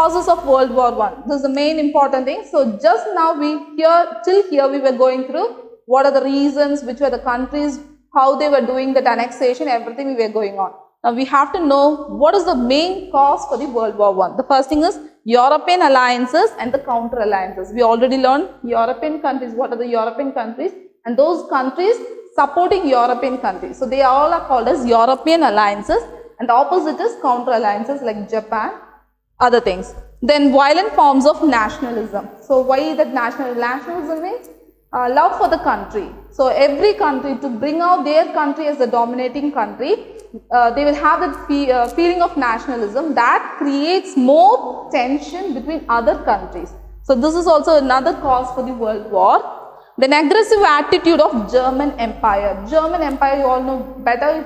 causes of World War I. This is the main important thing. So just now till here we were going through what are the reasons, which were the countries, how they were doing that annexation, everything we were going on. Now we have to know what is the main cause for the World War I. The first thing is European alliances and the counter alliances. We already learned European countries, what are the European countries, and those countries supporting European countries. So they all are called as European alliances, and the opposite is counter alliances like Japan, other things. Then violent forms of nationalism. So why that nationalism means love for the country. So every country, to bring out their country as the dominating country, they will have that feeling of nationalism that creates more tension between other countries. So this is also another cause for the World War. Then aggressive attitude of German Empire. German Empire, you all know better,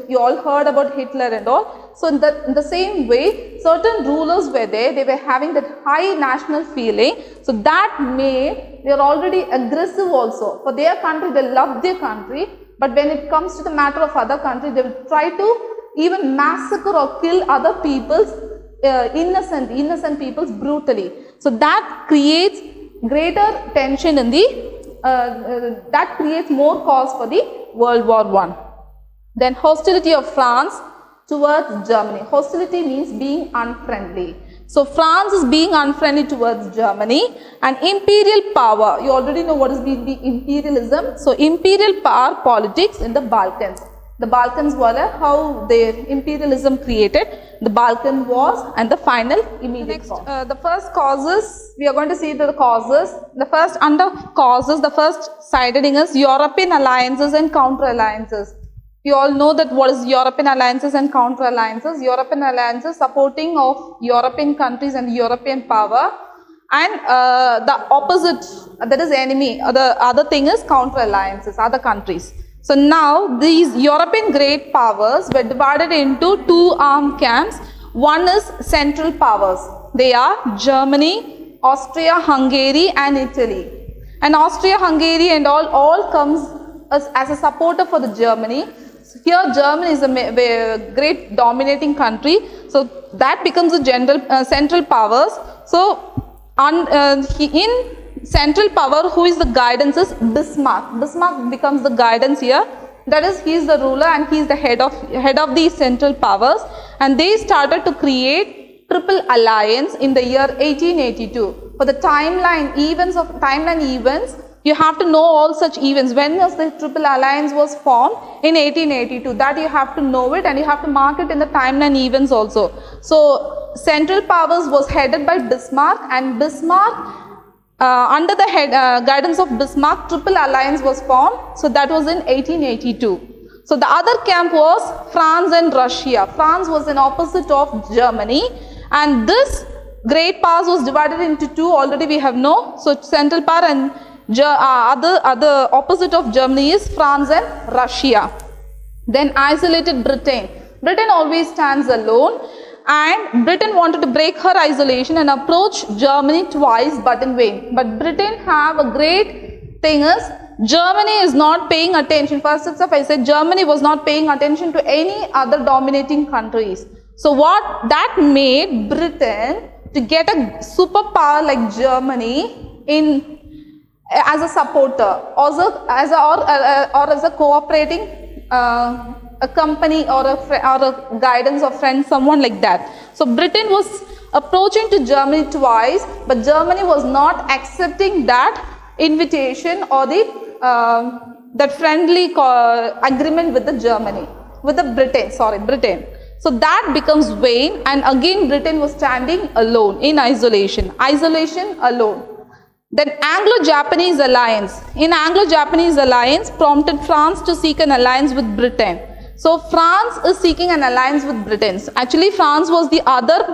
you all heard about Hitler and all. So in the same way, certain rulers were there, they were having that high national feeling. So that made, they are already aggressive also. For their country, they love their country. But when it comes to the matter of other countries, they will try to even massacre or kill other people's, innocent peoples brutally. So that creates greater tension in the that creates more cause for the World War I. Then hostility of France towards Germany. Hostility means being unfriendly. So France is being unfriendly towards Germany, and imperial power. You already know what is the imperialism. So imperial power politics in the Balkans. The Balkans were how their imperialism created the Balkan Wars and the final immediate cause. The first causes, we are going to see the causes. The first under causes, the first siding is European alliances and counter alliances. You all know that what is European alliances and counter alliances. European alliances supporting of European countries and European power, and the opposite, that is enemy, the other thing is counter alliances, other countries. So now these European great powers were divided into two armed camps. One is Central Powers. They are Germany, Austria-Hungary and Italy. And Austria-Hungary and all comes as a supporter for the Germany. So here Germany is a great dominating country. So that becomes the Central Powers. So in Central Power, who is the guidance is Bismarck. Bismarck becomes the guidance here. That is, he is the ruler and he is the head of these Central Powers. And they started to create Triple Alliance in the year 1882. For the timeline events, you have to know all such events. When was the Triple Alliance was formed? In 1882. That you have to know it, and you have to mark it in the timeline events also. So Central Powers was headed by Bismarck, and Bismarck, under the guidance of Bismarck, Triple Alliance was formed. So that was in 1882. So the other camp was France and Russia. France was an opposite of Germany, and this great powers was divided into two. Already we have known. So Central Power and other opposite of Germany is France and Russia. Then isolated Britain. Britain always stands alone, and Britain wanted to break her isolation and approach Germany twice, but in vain. But Britain have a great thing is, Germany is not paying attention. First itself I said Germany was not paying attention to any other dominating countries. So what that made Britain to get a superpower like Germany as a supporter, or as a cooperating a company or a guidance or friend, someone like that. So Britain was approaching to Germany twice, but Germany was not accepting that invitation or that friendly agreement with Britain. So that becomes vain, and again Britain was standing alone in isolation alone. Then Anglo-Japanese alliance. In Anglo-Japanese alliance prompted France to seek an alliance with Britain. So France is seeking an alliance with Britain. Actually France was the other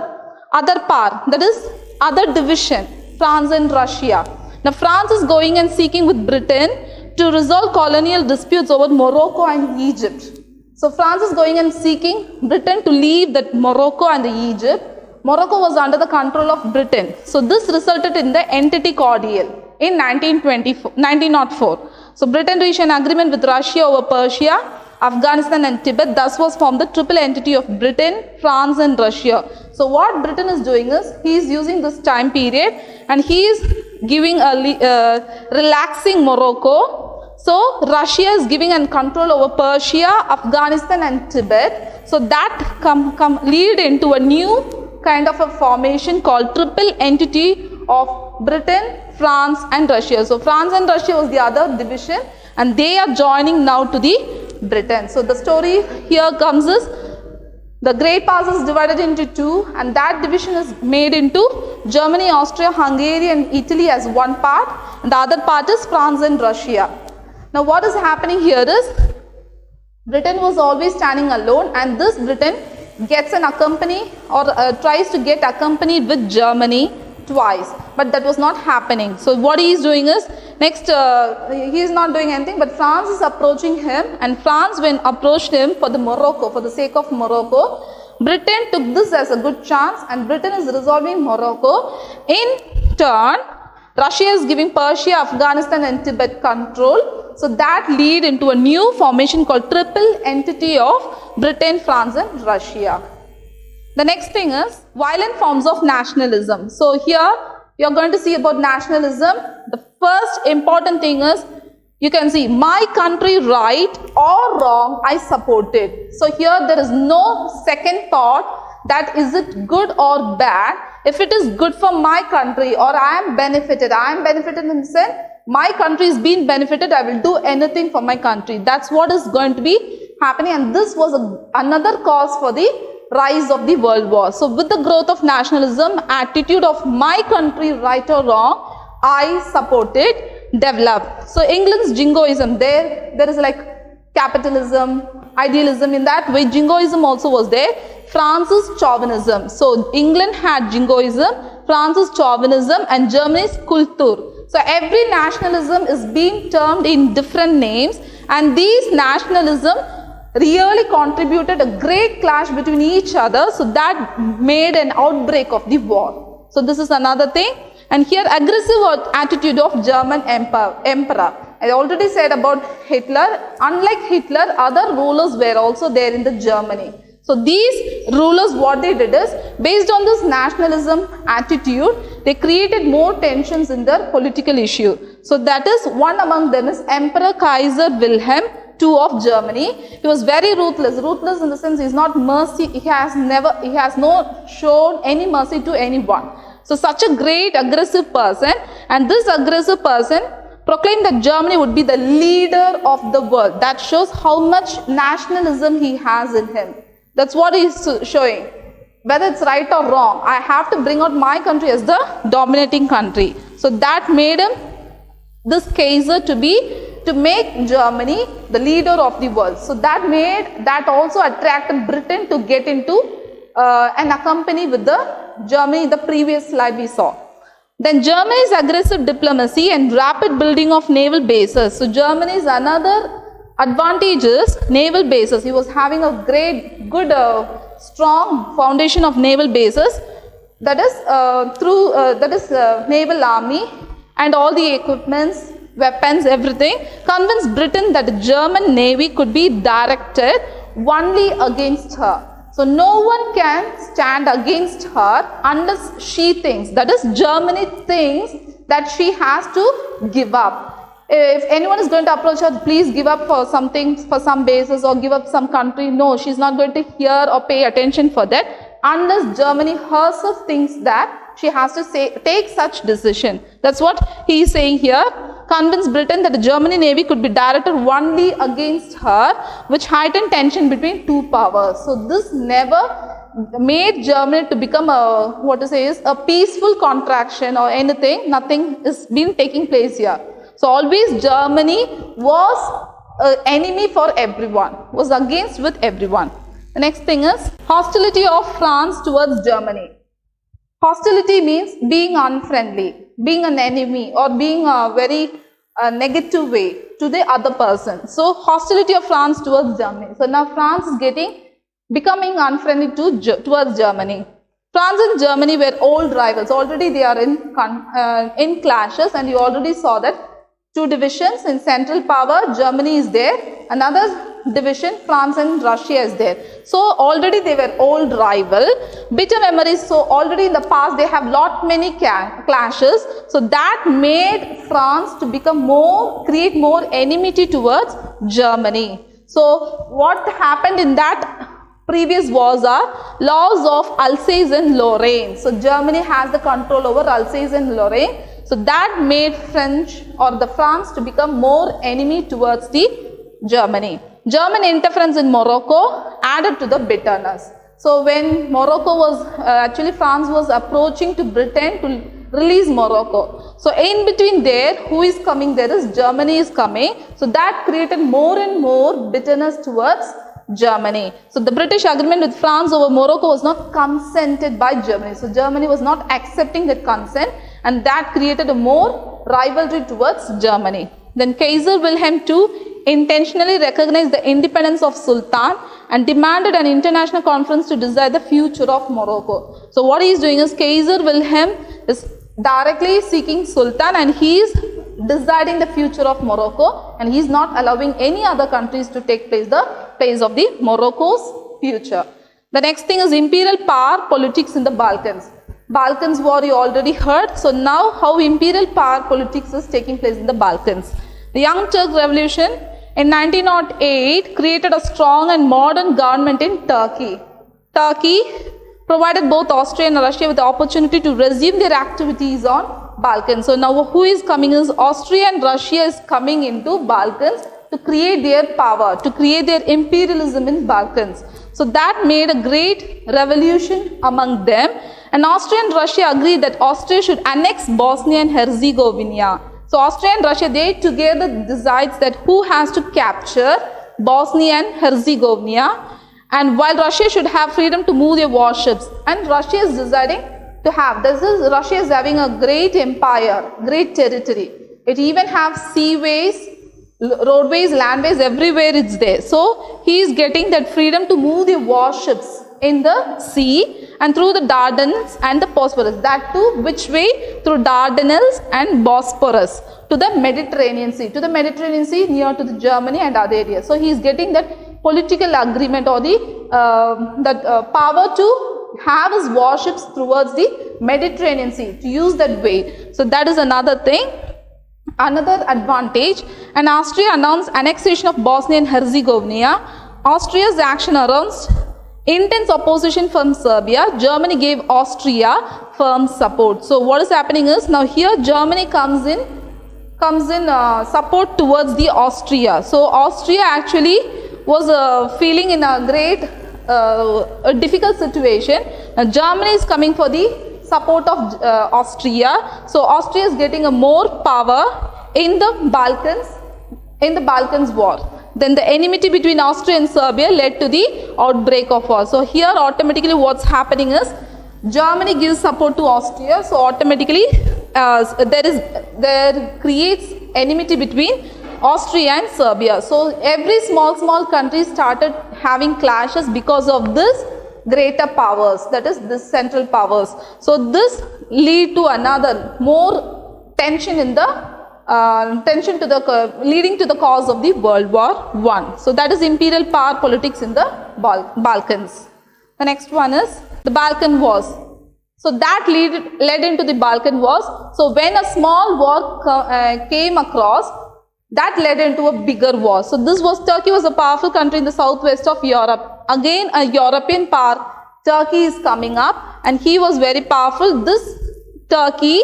part, that is other division, France and Russia. Now France is going and seeking with Britain to resolve colonial disputes over Morocco and Egypt. So France is going and seeking Britain to leave that Morocco and Egypt. Morocco was under the control of Britain. So this resulted in the Entente Cordiale in 1904. So Britain reached an agreement with Russia over Persia, Afghanistan and Tibet. Thus was formed the triple entity of Britain, France and Russia. So what Britain is doing is, he is using this time period and he is giving a relaxing Morocco. So Russia is giving and control over Persia, Afghanistan and Tibet. So that lead into a new kind of a formation called triple entity of Britain, France and Russia. So France and Russia was the other division and they are joining now to the Britain. So the story here comes is, the Great Past is divided into two and that division is made into Germany, Austria, Hungary and Italy as one part, and the other part is France and Russia. Now what is happening here is, Britain was always standing alone and this Britain gets an accompany or tries to get accompanied with Germany twice, but that was not happening. So what he is doing is, next he is not doing anything, but France is approaching him, and France, when approached him for the sake of Morocco, Britain took this as a good chance and Britain is resolving Morocco. In turn, Russia is giving Persia, Afghanistan and Tibet control. So that lead into a new formation called triple entity of Britain, France and Russia. The next thing is violent forms of nationalism. So here you are going to see about nationalism. The first important thing is, you can see, my country right or wrong, I support it. So here there is no second thought that is it good or bad. If it is good for my country or I am benefited in the sense, my country is being benefited, I will do anything for my country. That's what is going to be happening, and this was another cause for the rise of the world war. So with the growth of nationalism, attitude of my country right or wrong, I support it, develop. So England's jingoism, there is like capitalism, idealism, in that way jingoism also was there. France's chauvinism. So England had jingoism, France's chauvinism and Germany's Kultur. So every nationalism is being termed in different names, and these nationalism really contributed a great clash between each other. So that made an outbreak of the war. So this is another thing. And here aggressive attitude of German emperor. I already said about Hitler. Unlike Hitler, other rulers were also there in the Germany. So these rulers, what they did is, based on this nationalism attitude, they created more tensions in their political issue. So that is, one among them is Emperor Kaiser Wilhelm II of Germany. He was very ruthless. Ruthless in the sense he is not mercy. He has not shown any mercy to anyone. So such a great aggressive person, and this aggressive person proclaimed that Germany would be the leader of the world. That shows how much nationalism he has in him. That's what he is showing. Whether it's right or wrong, I have to bring out my country as the dominating country. So that made him, this Kaiser, to make Germany the leader of the world. So that also attracted Britain to get into and accompany with the Germany, the previous slide we saw. Then Germany's aggressive diplomacy and rapid building of naval bases. So Germany's another advantage is naval bases. He was having a good, strong foundation of naval bases. That is naval army and all the equipments, weapons, everything. Convinced Britain that the German navy could be directed only against her. So no one can stand against her unless she thinks, that is Germany thinks that she has to give up. If anyone is going to approach her, please give up for something, for some basis, or give up some country. No, she's not going to hear or pay attention for that unless Germany herself thinks that she has to take such decision. That's what he is saying here. Convinced Britain that the German navy could be directed only against her, which heightened tension between two powers. So this never made Germany to become a peaceful contraction or anything. Nothing is been taking place here. So always Germany was an enemy for everyone, was against with everyone. The next thing is hostility of France towards Germany. Hostility means being unfriendly, being an enemy, or being a very negative way to the other person. So hostility of France towards Germany. So now France is becoming unfriendly towards Germany. France and Germany were old rivals. Already they are in clashes, and you already saw that Two divisions in Central Power, Germany is there. Another division, France and Russia is there. So already they were old rival, bitter memories. So already in the past they have many clashes. So that made France to become create more enmity towards Germany. So what happened in that previous wars are laws of Alsace and Lorraine. So Germany has the control over Alsace and Lorraine. So that made French or the France to become more enemy towards the Germany. German interference in Morocco added to the bitterness. So when Morocco was, actually France was approaching to Britain to release Morocco. So in between there, who is coming? There is Germany is coming. So that created more and more bitterness towards Germany. So the British agreement with France over Morocco was not consented by Germany. So Germany was not accepting that consent, and that created a more rivalry towards Germany. Then Kaiser Wilhelm II intentionally recognized the independence of Sultan and demanded an international conference to decide the future of Morocco. So what he is doing is Kaiser Wilhelm is directly seeking Sultan and he is deciding the future of Morocco, and he is not allowing any other countries to take the place of the Morocco's future. The next thing is imperial power politics in the Balkans. Balkans war you already heard. So now how imperial power politics is taking place in the Balkans. The Young Turk Revolution in 1908 created a strong and modern government in Turkey. Turkey provided both Austria and Russia with the opportunity to resume their activities on Balkans. So now who is coming is Austria and Russia is coming into Balkans to create their power, to create their imperialism in Balkans. So that made a great revolution among them, and Austria and Russia agreed that Austria should annex Bosnia and Herzegovina. So Austria and Russia, they together decides that who has to capture Bosnia and Herzegovina, and while Russia should have freedom to move their warships, and Russia is deciding to have, Russia is having a great empire, great territory. It even have seaways, roadways, landways, everywhere it's there. So he is getting that freedom to move the warships in the sea and through the Dardanelles and the Bosphorus. That too, which way? Through Dardanelles and Bosphorus to the Mediterranean Sea. To the Mediterranean Sea near to the Germany and other areas. So he is getting that political agreement or the power to have his warships towards the Mediterranean Sea, to use that way. So that is another thing. Another advantage, and Austria announced annexation of Bosnia and Herzegovina. Austria's action aroused intense opposition from Serbia. Germany gave Austria firm support. So what is happening is, now here Germany comes in support towards the Austria. So Austria actually was feeling in a great a difficult situation. Germany is coming for the support of Austria. So Austria is getting a more power in the Balkans war. Then the enmity between Austria and Serbia led to the outbreak of war. So here automatically what's happening is Germany gives support to Austria. So automatically there creates enmity between Austria and Serbia. So every small country started having clashes because of this greater powers, that is this central powers. So this lead to another more tension in the leading to the cause of the World War I. So that is imperial power politics in the Balkans. The next one is the Balkan Wars. So that led into the Balkan Wars. So when a small war came across, that led into a bigger war. So Turkey was a powerful country in the southwest of Europe. Again, a European power, Turkey is coming up, and he was very powerful. This Turkey,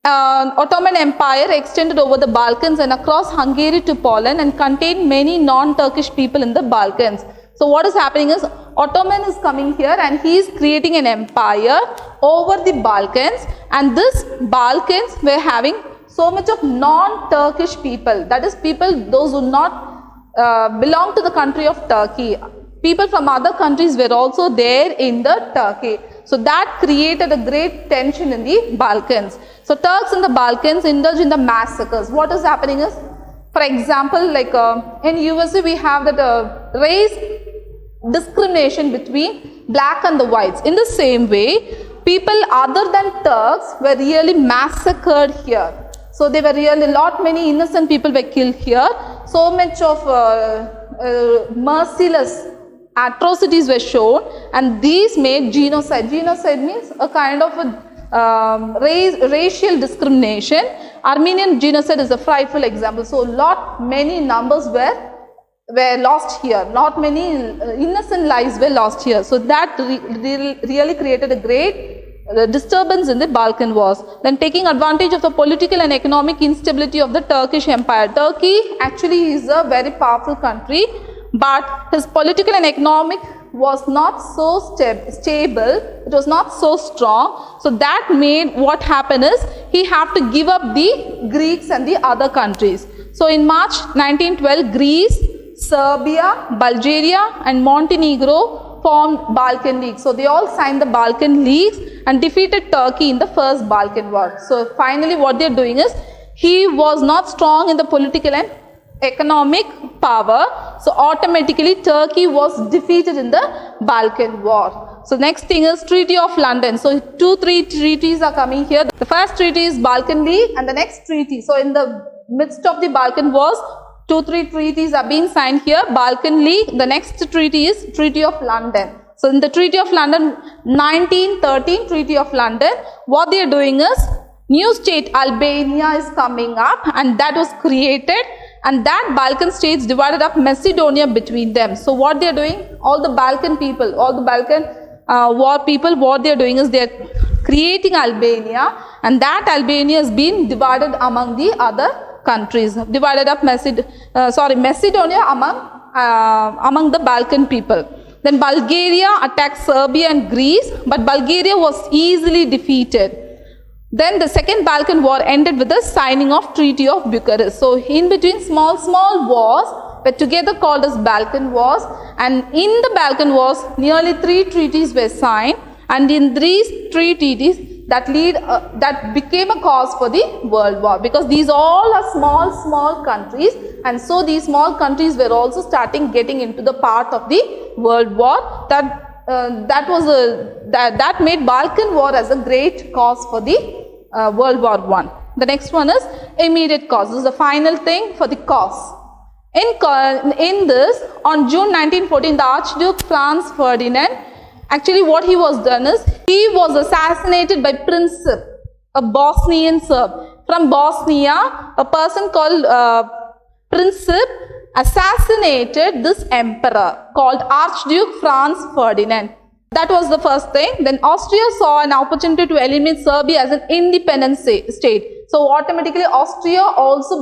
Ottoman Empire extended over the Balkans and across Hungary to Poland and contained many non-Turkish people in the Balkans. So what is happening is Ottoman is coming here and he is creating an empire over the Balkans, and this Balkans were having so much of non-Turkish people, that is people those who not belong to the country of Turkey. People from other countries were also there in the Turkey. So that created a great tension in the Balkans. So Turks in the Balkans indulge in the massacres. What is happening is, for example, like in USA we have that race discrimination between black and the whites. In the same way, people other than Turks were really massacred here. So they were really many innocent people were killed here. So much of merciless atrocities were shown, and these made genocide. Genocide means a kind of a racial discrimination. Armenian genocide is a frightful example. So many numbers were lost here. Many innocent lives were lost here. So that really created a great disturbance in the Balkan Wars. Then, taking advantage of the political and economic instability of the Turkish Empire. Turkey actually is a very powerful country, but his political and economic was not so stable, it was not so strong. So that made what happened is he had to give up the Greeks and the other countries. So in March 1912, Greece, Serbia, Bulgaria and Montenegro formed Balkan League. So they all signed the Balkan Leagues and defeated Turkey in the first Balkan War. So finally what they are doing is, he was not strong in the political and economic power, so automatically Turkey was defeated in the Balkan War. So next thing is Treaty of London. So 2-3 treaties are coming here. The first treaty is Balkan League, and the next treaty, so in the midst of the Balkan Wars, 2-3 treaties are being signed here. Balkan League, the next treaty is Treaty of London. So in the Treaty of London, 1913 Treaty of London, what they are doing is, new state Albania is coming up, and that was created, and that Balkan states divided up Macedonia between them. So what they are doing, all the Balkan people, all the Balkan war people, what they are doing is they are creating Albania, and that Albania has been divided among the other countries, divided up Macedonia among the Balkan people. Then Bulgaria attacked Serbia and Greece, but Bulgaria was easily defeated. Then the Second Balkan War ended with the signing of Treaty of Bucharest. So in between small wars were together called as Balkan Wars, and in the Balkan Wars nearly 3 treaties were signed, and in these 3 treaties that became a cause for the World War, because these all are small countries, and so these small countries were also getting into the part of the World War. That made Balkan War as a great cause for the World War I. The next one is immediate cause. This is the final thing for the cause. In this, on June 1914, the Archduke Franz Ferdinand, actually what he was done is, he was assassinated by Princip, a Bosnian Serb. From Bosnia, a person called Princip assassinated this emperor called Archduke Franz Ferdinand. That was the first thing. Then Austria saw an opportunity to eliminate Serbia as an independent state. So automatically Austria also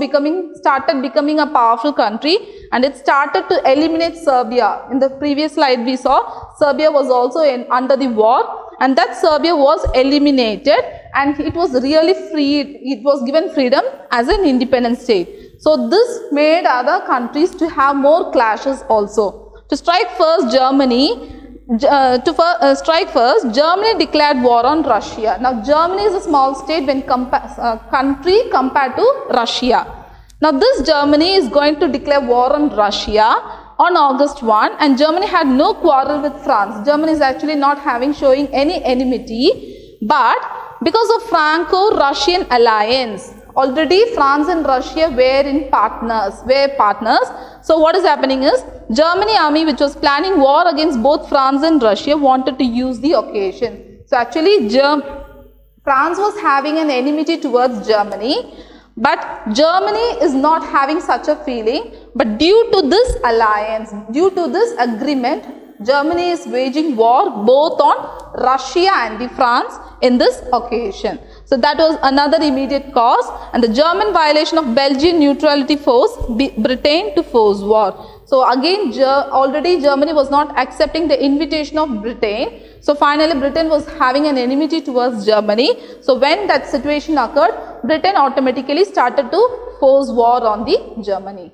started becoming a powerful country, and it started to eliminate Serbia. In the previous slide we saw Serbia was also under the war, and that Serbia was eliminated, and it was really freed. It was given freedom as an independent state. So this made other countries to have more clashes also. To strike first, Germany declared war on Russia. Now Germany is a small state when country compared to Russia. Now this Germany is going to declare war on Russia on August 1, and Germany had no quarrel with France. Germany is actually not showing any enmity, but because of Franco-Russian alliance, already France and Russia were partners. So what is happening is, Germany army, which was planning war against both France and Russia, wanted to use the occasion. So actually France was having an enmity towards Germany, but Germany is not having such a feeling. But due to this alliance, due to this agreement, Germany is waging war both on Russia and France in this occasion. So that was another immediate cause, and the German violation of Belgian neutrality forced Britain to force war. So again, already Germany was not accepting the invitation of Britain. So finally Britain was having an enmity towards Germany. So when that situation occurred, Britain automatically started to force war on the Germany.